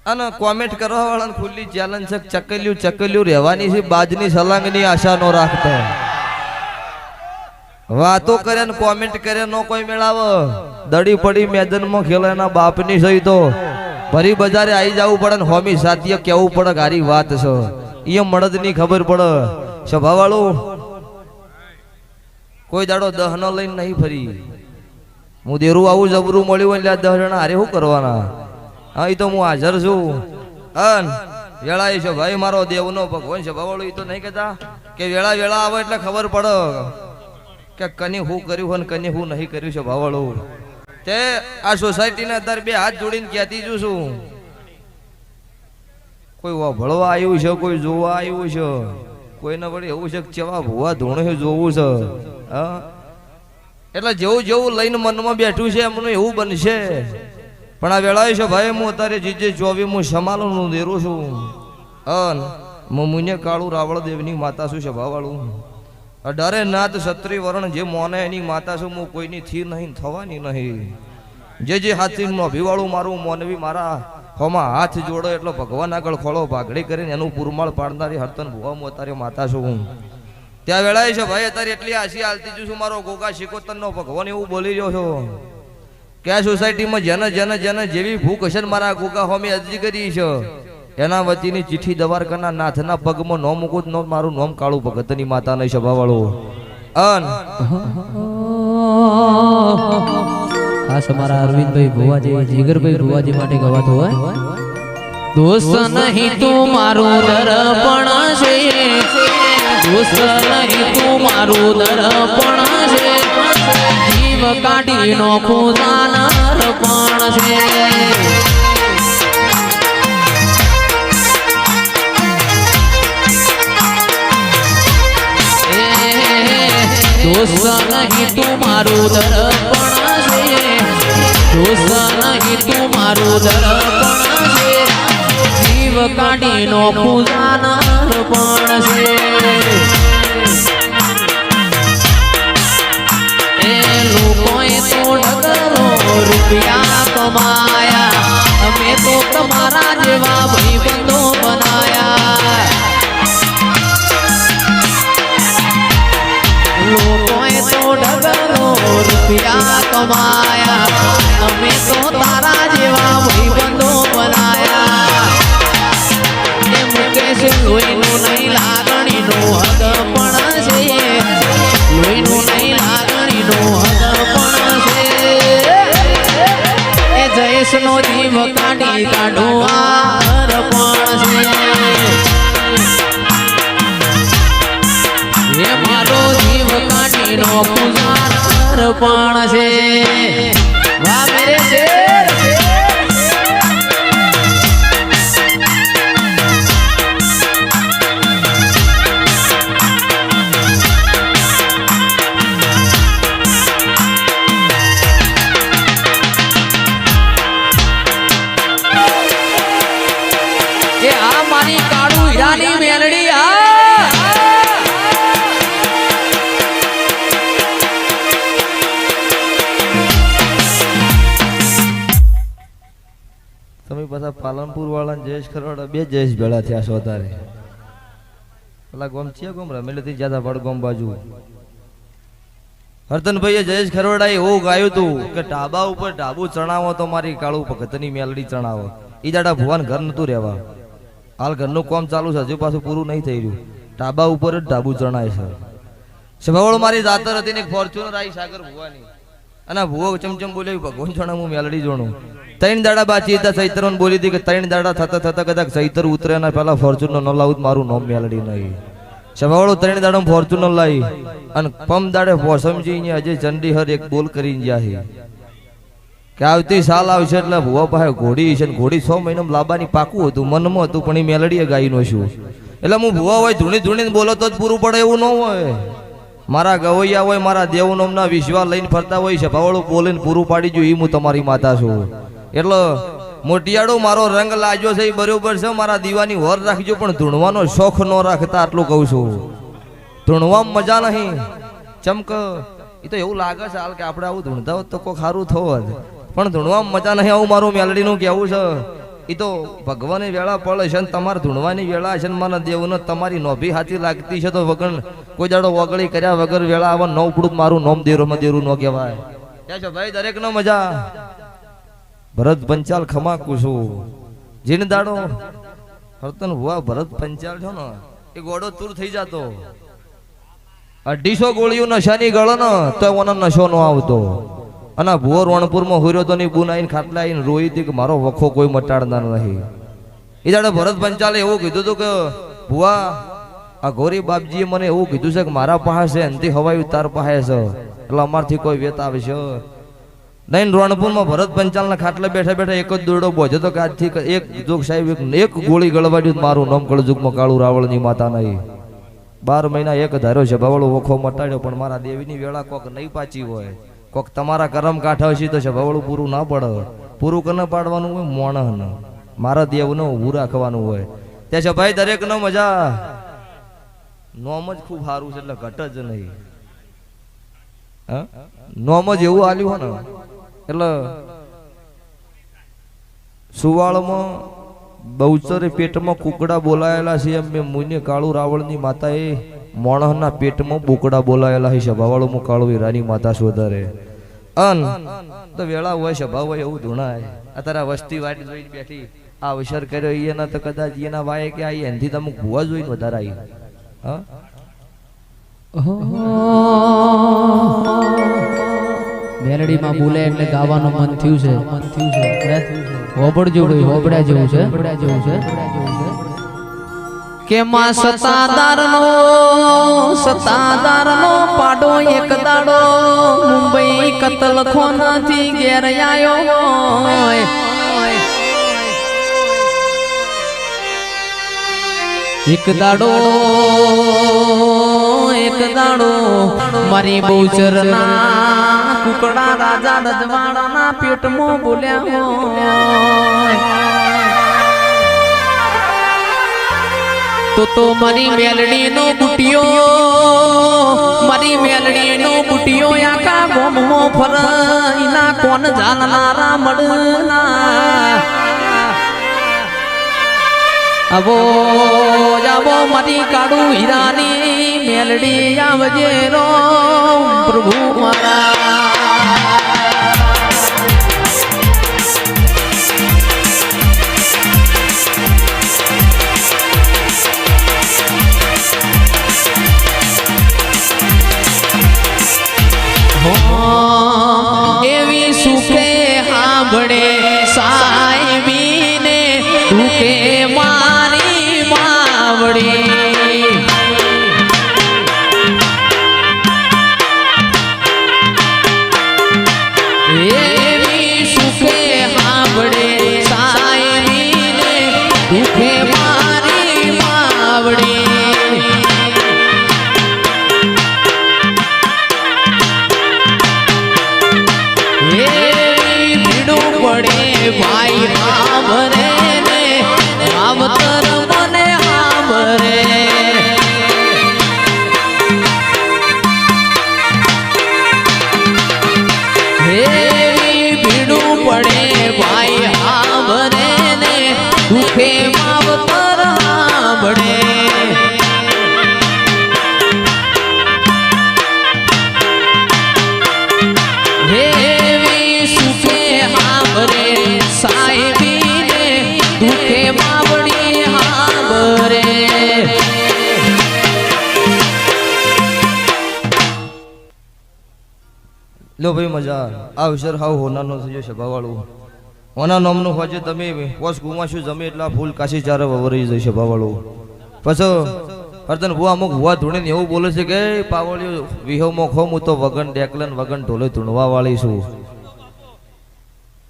અને કોમેન્ટ કરવા વાળાને ખુલ્લી ચેલેન્જ છે, ચકલ્યું રહેવાની છે, બાજની સલાંગની આશા નો રાખતા. વાતો કરે ને કોમેન્ટ કરે નો કોઈ મેળાવ. દડી પડી મેદાનમાં ખેલે એના બાપની સહી તો ભરી બજારે આવી જવું પડે ને હોમી સાથીએ કેવું પડે ગારી વાત છે. એ મળદ ની ખબર પડે. સભા વાળું કોઈ દાડો દહ ન લઈને નહીં ફરી. હું દેરું આવું જબરું મળ્યું એટલે 10 જણા હારે શું કરવાના? હા એ તો હું હાજર છું. અન વેળા છે ભાઈ મારો દેવનો ભગવાન છે. ભાવાળું એ તો નહીં કહેતા કે વેળા આવે એટલે ખબર પડે કે કની હું કર્યું હોય ને કની હું નહીં કર્યું છે. ભાવાળું તે આ સોસાયટીના અંદર 2 હાથ જોડીને કહેતી છું, કોઈ ભળવા આવ્યું છે, કોઈ જોવા આવ્યું છે, કોઈને વળી એવું છે કે ચેવા ભૂવા ધોણે જોવું છે. હા એટલે જેવું લઈને મનમાં બેઠું છે એમનું એવું બનશે. પણ આ વેળાએ છે ભાઈ હું અત્યારે જીજે 24 હું સમાલું દેરું છું. અન મુને કાળું રાવળ દેવની માતા છું. સભાવાળું 18 નાથ ક્ષત્રિય વરણ જે મોને એની માતા છું. હું કોઈની થી નહીં થવાની નહીં. જે હાથી અભિવાળું મારું મોનવી મારા હોમાં હાથ જોડો એટલે ભગવાન આગળ ખોળો ભાગડી કરીને એનું પુરમાળ પાડનારી હરતન ભુવા હું અત્યારે માતા છું. ત્યાં વેળાએ છે ભાઈ અત્યારે એટલી આશી હાલતી છું. મારો ગોગા શિકોતર નો ભગવાન એવું બોલી રહ્યો છો કે આ સોસાયટીમાં જેને જેવી ભૂખ હશે ને મારા ગોગા હોમી અરજી કરી છે એના વતીની ચિઠ્ઠી દવારકાના નાથના પગમાં નો મૂકું નો મારું નામ કાળું ભગતની માતા નહીં. સભાવાળું અન ખાસ અમારા અરવિંદભાઈ ભુવાજી જીગરભાઈ ભુવાજી માટે ગવાતો હોય. દોસ્ત નહીં તું મારું દર્પણ છે, દોસ્ત નહીં તું મારું દર્પણ છે, જીવ કાઢી નો ખુદાના અર્પણ છે. દોસ્ત નહીં તું મારું દર્પણ છે, દોસ્ત નહીં તું મારું દર્પણ છે, જીવ કાઢી નો ખુદાના અર્પણ છે. એ લોકોએ તો ઢગલો રૂપિયા કમાયા, અમે તો તમારા જેવા ભાઈબંધો બનાયા. લોકોએ તો ઢગલો રૂપિયા કમાયા, અમે તો તારા જેવા ભાઈબંધો બનાયા. એ મુકેશ લોહીનું નહીં લાગણીનું હદ પણ છે, લોહીનું નહીં લાગણીનું હદ પણ છે. એ જયેશનો જીવ કાઢી કાઢો અર્પણ છે. એ મારો જીવ કાઢીનો પૂજાર અર્પણ છે. વાહ મેરે શેર. એ આ મારી કાળું હીરાની મેલડી આ પાછા પાલનપુર વાળા જયેશ ખરવાડા 2 જયેશ ભેળા થયા છો. તારે પેલા ગોમ છે ગોમ રમેલેથી જ્યાં વડગોમ બાજુ હરતનભાઈએ જયેશ ખરવાડા એવું ગાયું હતું કે ઢાબા ઉપર ઢાબુ ચણાવો તો મારી કાળું ભગતની મેલડી ચણાવો. ઈ દાડા ભુવાન ઘર નતું રહેવા. હાલ ઘરનું કામ ચાલુ છે, હજુ પાછું પૂરું નહીં થઈ રહ્યું. ઢાબા ઉપર જ ઢાબુ ચણાય છે. સભાવળ મારી જાતર હતી ને ફોર્ચ્યુનર આવી સાગર ભુવાની અને ભુવો ચમચમ બોલ્યો ભગવાન ચણા હું મેલડી જોણું. 3 દાડા બાકી હતા. ચૈતરને બોલી હતી કે 3 દાડા થતા કદાચ ચૈતર ઉતરે ને પેલા ફોર્ચ્યુનર ન લાવું મારું નામ મેલડી નહીં. સભાવાળો 3 દાડા ફોર્ચ્યુનર લાવી અને પમ દાડે સમજી અજય ચંડીહર એક બોલ કરીને જાય કે આવતી સાલ આવશે એટલે ભુવા પાસે ઘોડી છે. ઘોડી 6 મહિનામાં લાવવાની પાકું હતું, મનમાં હતું, પણ એ મેલડીએ ગાઈ નો છું. એટલે હું ભુવા હોય ધૂણી બોલો તો જ પૂરું પડે એવું ન હોય. મારા ગવૈયા હોય, મારા દેવનોમના વિશ્વાસ લઈને ફરતા હોય છે. ભાવાળું બોલીને પૂરું પાડી જો એ હું તમારી માતા છું. એટલે મોટિયાળો મારો રંગ લાગ્યો છે એ બરોબર છે. મારા દીવાની વર રાખજો પણ ધૂણવાનો શોખ ન રાખતા આટલું કહું છું. ધૂણવામાં મજા નહીં. ચમક એ તો એવું લાગે છે હાલ કે આપણે આવું ધૂણતા હોત તો કોઈ સારું થવું હોત, પણ ધૂણવામાં મજા નહીં. આવું મારું મેલડીનું કહેવું છે. એ તો ભગવાનની વેળા પડે છે ને તમારે ધૂણવાની વેળા છે ને મને દેવને તમારી નોભી હાથી લાગતી છે તો વગર કોઈ દાડો વગળી કર્યા વગર વેળા આવા નવ પડું મારું નોમ દેરોમાં દેરું ન કહેવાય. ક્યાં છો ભાઈ દરેક નો મજા? ભરત પંચાલ ખમાકું છું જીન દાડો હરતન હુआ ભરત પંચાલ છો ને એ ગોડો તૂર થઈ જતો 250 ગોળીઓ નશાની ગળો ને તો ઓનો નશો ન આવતો. અને ભુવો રણપુરમાં હુર્યો તો ની બુન આઈને ખાટલા આઈને રોઈ હતી કે મારો વખો કોઈ મટાડનાર નહીં. એ દાડે ભરત પંચાલે એવું કીધું હતું કે ભુવા આ ગોરી બાપજીએ મને એવું કીધું છે કે મારા પાસે છે અંતિ હવાયું તાર પાસે છે એટલે અમારથી કોઈ વેત આવે છે નહીં. રણપુરમાં ભરત પંચાલના ખાટલે બેઠા બેઠા એક જ દોરડો બોજો તો કે આજથી એક જોગ સાહેબ એક ગોળી ગળવાડ્યું મારું નામ કળજુગમાં કાળું રાવળની માતા નહીં. 12 મહિના એક ધાર્યો છે ભવળો વખો મટાડ્યો પણ મારા દેવીની વેળા કોક નહીં પાછી હોય. કોક તમારા કરમ કાઠા હશે તો છે ભવળું પૂરું ના પડે. પૂરું કને પાડવાનું હોય મોણને મારા દેવનો ઊભું રાખવાનું હોય. ત્યાં છે ભાઈ દરેક નો મજા. નોમ જ ખૂબ સારું છે એટલે ઘટ જ નહીં. નોમ જ એવું આલ્યું હોય ને એટલે સુવાળમાં બહુચરે પેટમાં કુકડા બોલાયેલા છે એમ મેં મુને કાળું રાવળની માતાએ મોણસના પેટમાં બોકડા બોલાયેલા છે. સભાવાળું કાળું હીરાની માતા શોધરે અન તો વેળા હોય સભા હોય એવું ધૂણાય. અત્યારે વસ્તી વાટ જોઈને બેઠી આ અવસર કર્યો એના તો કદાચ એના વાય કે આવી એનથી તમે ભૂવા જોઈને વધારે આવી. હા મેલડીમાં બોલે એટલે ગાવાનું મન થયું છે. હોબળજો ભાઈ હોબળ્યા જેવું છે કે માં સતાદારનો પાડો એક દાડો મુંબઈ કતલખોનાથી ઘેર આયો. એક દાડો મારી બહુચરના કુકડા રાજા રજવાડાના પેટમાં બોલ્યા હોય તો મારી મેલડીનો બુટિયો આખા ગોમમાં ફરઈના કોણ જાણનારા મળના આવો મારી કાળું હીરાની મેલડી આવજે રો પ્રભુ મારા. એવી સુખે સાંભળે સાહેબીને દુખે મારી માવડી. એવી સુખે સાંભળે સાહેબીને દુખે મારી માવડી. ભાઈ હામરે ને રામતર મને હામરે હેવી ભીડું પડે ભાઈ હામરે ને દુખે માવતર હામડે. હેવી સુખે હામરે સાહેબીને દુખે માવડી હાંભરે. લો ભાઈ મજા આ અવસર હાવ હોનારનો થયો સભાવાળું. હોના નામનું હોજે તમે પોસ ગુમાશું જમે એટલા ફૂલ કાશી ચારે વવરી જઈ સભાવાળું. પછી અર્જન ભુવા અમુક ભુવા ધૂણીને એવું બોલે છે કે પાવળિયો વિહોમાં ખો હું તો વગન ડેકલન વગન ઢોલે ધૂણવા વાળી છું.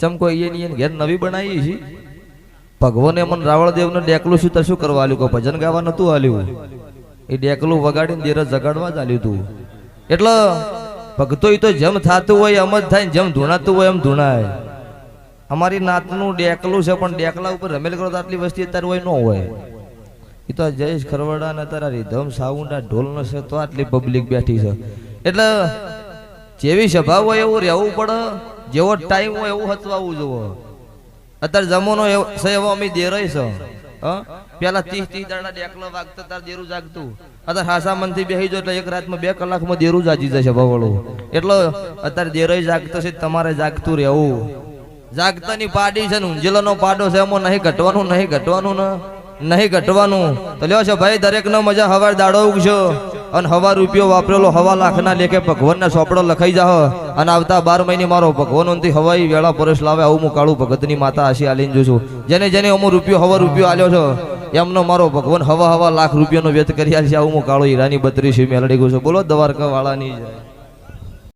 ચમકો અહીંયા ઘેર નવી બનાવી છે. ભગવાને મને રાવળદેવને ડેકલું શું શું કરવા આલ્યું કે ભજન ગાવા નતું આલ્યું. એ ડેકલું વગાડીને દેર જગાડવા જ આલ્યું તું. એટલે ભક્તો એ તો જેમ થતું હોય એમ જ થાય, જેમ ધૂણાતું હોય એમ ધૂણાય. અમારી નાતનું ડેકલું છે પણ ડેકલા ઉપર રમેલ કરો તો આટલી વસ્તી અત્યારે હોય ન હોય. એ તો જયેશ ખરવડા ને તારા રીધમ સાઉન્ડા ઢોલ ન છે તો આટલી પબ્લિક બેઠી છે. એટલે જેવી સભા હોય એવું રહેવું પડે, જેવો ટાઈમ હોય એવું હચવાવું જોવો. અત્યારે જમોનો છે એવો અમે દેરાય છે હા પેલા 30 દાડા ડેકલો વાગતા તાર દેરું જાગતું અત્યારે હાસા મનથી બેહી જો એટલે એક રાતમાં 2 કલાકમાં દેરું જાજી જશે ભવળું એટલે અત્યારે દેરાય જાગતો છે તમારે જાગતું રહેવું જાગતાની પાડી છે ને ઊંઝેલાનો પાડો છે એમાં નહીં ઘટવાનું ને નહીં ઘટવાનું તો લ્યો છે ભાઈ દરેક નો મજા હવાર દાડો ઉગશો અને હવા રૂપિયો વાપરેલો 1.5 લાખના લેખે ભગવાનના સોપડો લખાઈ જાહ અને આવતા 12 મહિને મારો ભગવાનોથી હવાઈ વેળા પરેશ લાવે આવું હું કાળું ભગતની માતા આશી આલીને જોઉં છું જેને અમો રૂપિયો 1.5 રૂપિયો આલ્યો છો એમનો મારો ભગવાન 1.5 લાખ રૂપિયાનો વ્યત કરી આલ છે આવું હું કાળો હીરાની 32 મેલડી ગયો છું બોલો દ્વારકા વાળાની જય